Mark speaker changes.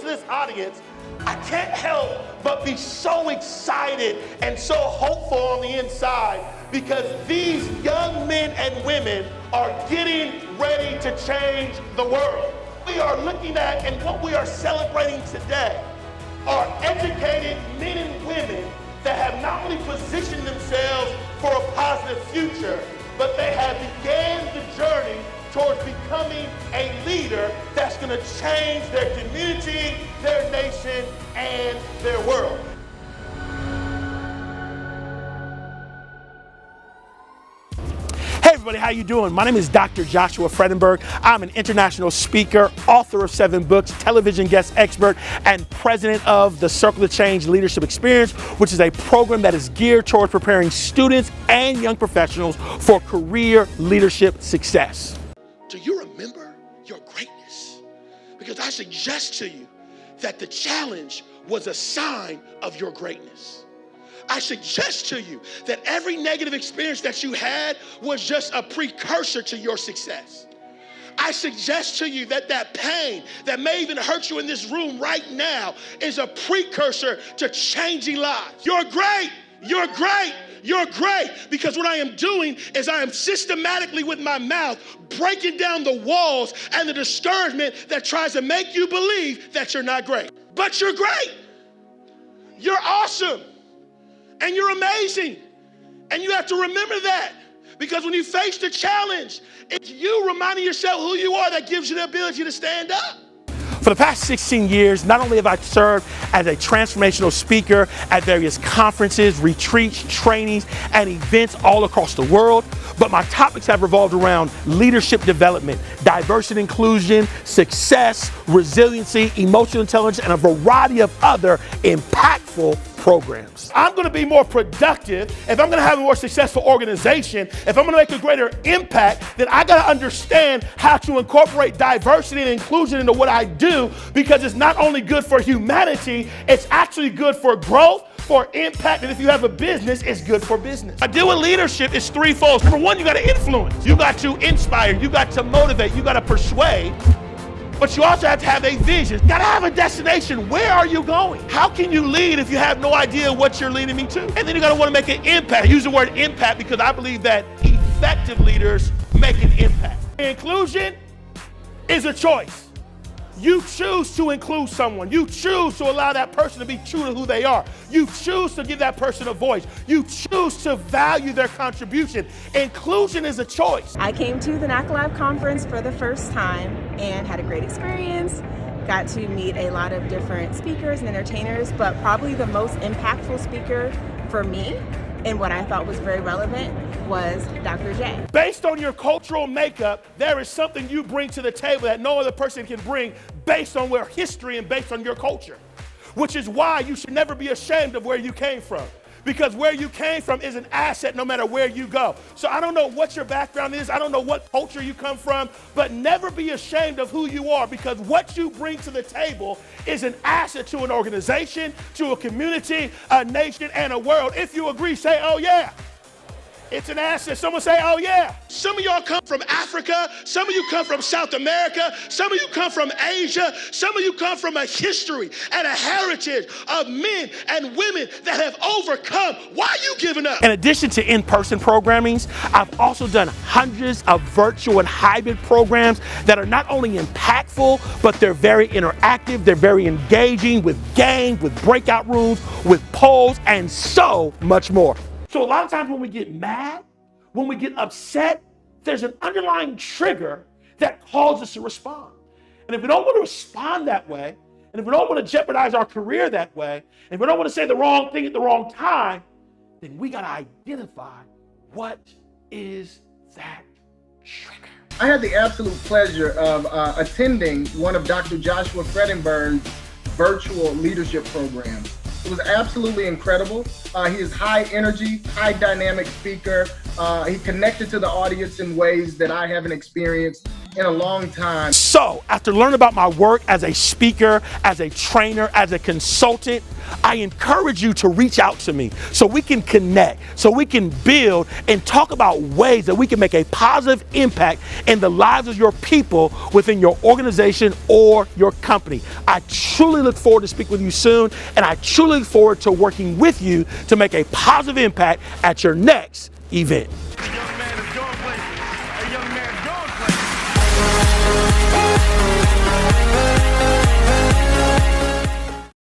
Speaker 1: this audience, I can't help but be so excited and so hopeful on the inside because these young men and women are getting ready to change the world. We are looking at and what we are celebrating today are educated men and women that have not only positioned themselves for a positive future, but they have began the journey towards becoming a leader that's going to change their community, their nation, and their world. Hey everybody, how you doing? My name is Dr. Joshua Fredenburg. I'm an international speaker, author of 7 books, television guest expert, and president of the Circle to Change Leadership Experience, which is a program that is geared towards preparing students and young professionals for career leadership success. Do you remember your greatness? Because I suggest to you that the challenge was a sign of your greatness. I suggest to you that every negative experience that you had was just a precursor to your success. I suggest to you that that pain that may even hurt you in this room right now is a precursor to changing lives. You're great. You're great. You're great, because what I am doing is I am systematically with my mouth breaking down the walls and the discouragement that tries to make you believe that you're not great. But you're great. You're awesome. And you're amazing. And you have to remember that, because when you face the challenge, it's you reminding yourself who you are that gives you the ability to stand up. For the past 16 years, not only have I served as a transformational speaker at various conferences, retreats, trainings, and events all across the world, but my topics have revolved around leadership development, diversity and inclusion, success, resiliency, emotional intelligence, and a variety of other impactful programs. I'm going to be more productive if I'm going to have a more successful organization. If I'm going to make a greater impact, then I got to understand how to incorporate diversity and inclusion into what I do, because it's not only good for humanity, it's actually good for growth, for impact, and if you have a business, it's good for business. I deal with leadership is threefold. Number one, you got to influence. You got to inspire. You got to motivate. You got to persuade. But you also have to have a vision. You gotta have a destination. Where are you going? How can you lead if you have no idea what you're leading me to? And then you gotta wanna make an impact. I use the word impact because I believe that effective leaders make an impact. Inclusion is a choice. You choose to include someone. You choose to allow that person to be true to who they are. You choose to give that person a voice. You choose to value their contribution. Inclusion is a choice.
Speaker 2: I came to the NAC Lab conference for the first time and had a great experience. Got to meet a lot of different speakers and entertainers, but probably the most impactful speaker for me and what I thought was very relevant was Dr. J.
Speaker 1: Based on your cultural makeup, there is something you bring to the table that no other person can bring based on your history and based on your culture, which is why you should never be ashamed of where you came from, because where you came from is an asset no matter where you go. So I don't know what your background is, I don't know what culture you come from, but never be ashamed of who you are, because what you bring to the table is an asset to an organization, to a community, a nation, and a world. If you agree, say, oh yeah. It's an asset. Someone say, oh yeah. Some of y'all come from Africa. Some of you come from South America. Some of you come from Asia. Some of you come from a history and a heritage of men and women that have overcome. Why are you giving up? In addition to in-person programmings, I've also done hundreds of virtual and hybrid programs that are not only impactful, but they're very interactive. They're very engaging, with games, with breakout rooms, with polls, and so much more. So a lot of times when we get mad, when we get upset, there's an underlying trigger that calls us to respond. And if we don't want to respond that way, and if we don't want to jeopardize our career that way, and if we don't want to say the wrong thing at the wrong time, then we got to identify what is that trigger.
Speaker 3: I had the absolute pleasure of attending one of Dr. Joshua Fredenburg's virtual leadership programs. It was absolutely incredible. He is high energy, high dynamic speaker. He connected to the audience in ways that I haven't experienced in a long time.
Speaker 1: So, after learning about my work as a speaker, as a trainer, as a consultant, I encourage you to reach out to me so we can connect, so we can build and talk about ways that we can make a positive impact in the lives of your people within your organization or your company. I truly look forward to speaking with you soon, and I truly look forward to working with you to make a positive impact at your next event.